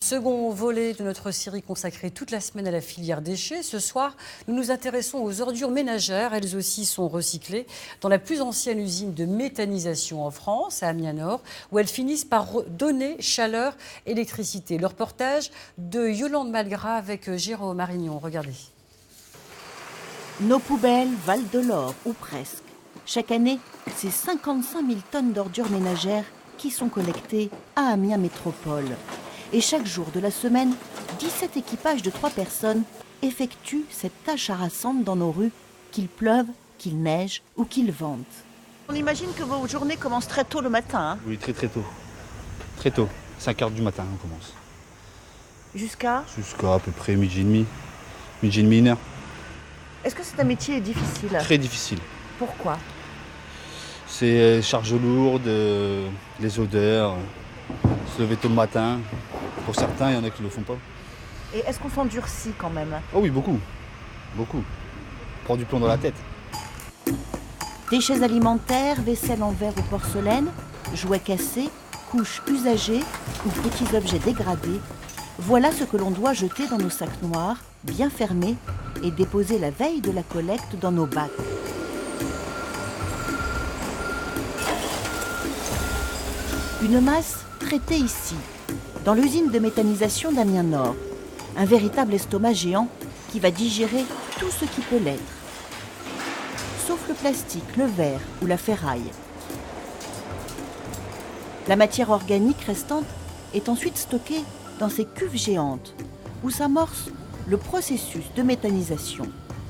Second volet de notre série consacrée toute la semaine à la filière déchets. Ce soir, nous nous intéressons aux ordures ménagères. Elles aussi sont recyclées dans la plus ancienne usine de méthanisation en France, à Amiens Nord, où elles finissent par donner chaleur, électricité. Le reportage de Yolande Malgras avec Jérôme Marignon. Regardez. Nos poubelles valent de l'or, ou presque. Chaque année, c'est 55 000 tonnes d'ordures ménagères qui sont collectées à Amiens Métropole. Et chaque jour de la semaine, 17 équipages de 3 personnes effectuent cette tâche harassante dans nos rues, qu'il pleuve, qu'il neige ou qu'il vente. On imagine que vos journées commencent très tôt le matin. Hein? Oui, très tôt. Très tôt. 5h du matin, on commence. Jusqu'à à peu près midi et demi. Midi et demi, 1h. Est-ce que c'est un métier difficile? Très difficile. Pourquoi? C'est charge lourde, les odeurs, se lever tôt le matin. Pour certains, il y en a qui ne le font pas. Et est-ce qu'on s'endurcit quand même? Oh oui, beaucoup. Beaucoup. Prend du plomb dans la tête. Déchets alimentaires, vaisselle en verre ou porcelaine, jouets cassés, couches usagées ou petits objets dégradés. Voilà ce que l'on doit jeter dans nos sacs noirs, bien fermés, et déposer la veille de la collecte dans nos bacs. Une masse traitée ici, dans l'usine de méthanisation d'Amiens Nord. Un véritable estomac géant qui va digérer tout ce qui peut l'être. Sauf le plastique, le verre ou la ferraille. La matière organique restante est ensuite stockée dans ces cuves géantes où s'amorce le processus de méthanisation.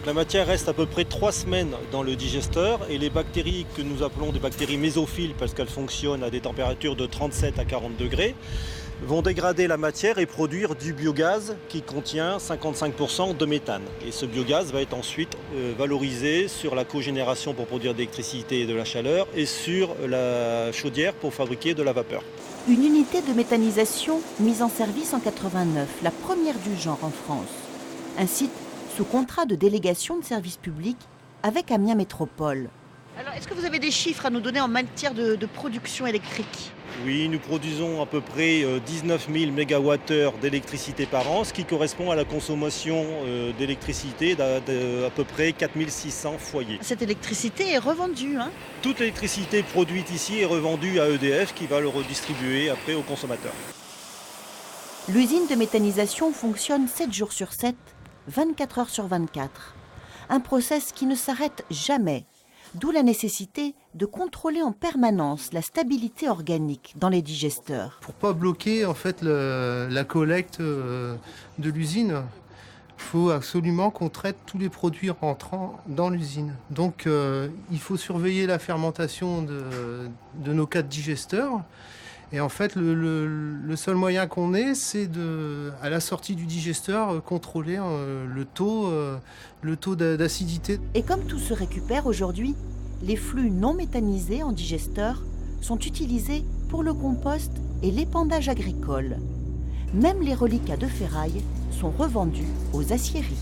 La matière reste à peu près 3 semaines dans le digesteur et les bactéries que nous appelons des bactéries mésophiles parce qu'elles fonctionnent à des températures de 37 à 40 degrés vont dégrader la matière et produire du biogaz qui contient 55% de méthane. Et ce biogaz va être ensuite valorisé sur la cogénération pour produire de l'électricité et de la chaleur et sur la chaudière pour fabriquer de la vapeur. Une unité de méthanisation mise en service en 89, la première du genre en France. Un site sous contrat de délégation de service public avec Amiens Métropole. Alors, est-ce que vous avez des chiffres à nous donner en matière de production électrique? Oui, nous produisons à peu près 19 000 MWh d'électricité par an, ce qui correspond à la consommation d'électricité d'à peu près 4 600 foyers. Cette électricité est revendue, hein? Toute l'électricité produite ici est revendue à EDF qui va le redistribuer après aux consommateurs. L'usine de méthanisation fonctionne 7 jours sur 7, 24 heures sur 24. Un process qui ne s'arrête jamais. D'où la nécessité de contrôler en permanence la stabilité organique dans les digesteurs. Pour ne pas bloquer en fait, la collecte de l'usine, il faut absolument qu'on traite tous les produits rentrants dans l'usine. Donc il faut surveiller la fermentation de nos 4 digesteurs. Et en fait, le seul moyen qu'on ait, c'est à la sortie du digesteur, contrôler le taux d'acidité. Et comme tout se récupère aujourd'hui, les flux non méthanisés en digesteur sont utilisés pour le compost et l'épandage agricole. Même les reliquats de ferraille sont revendus aux aciéries.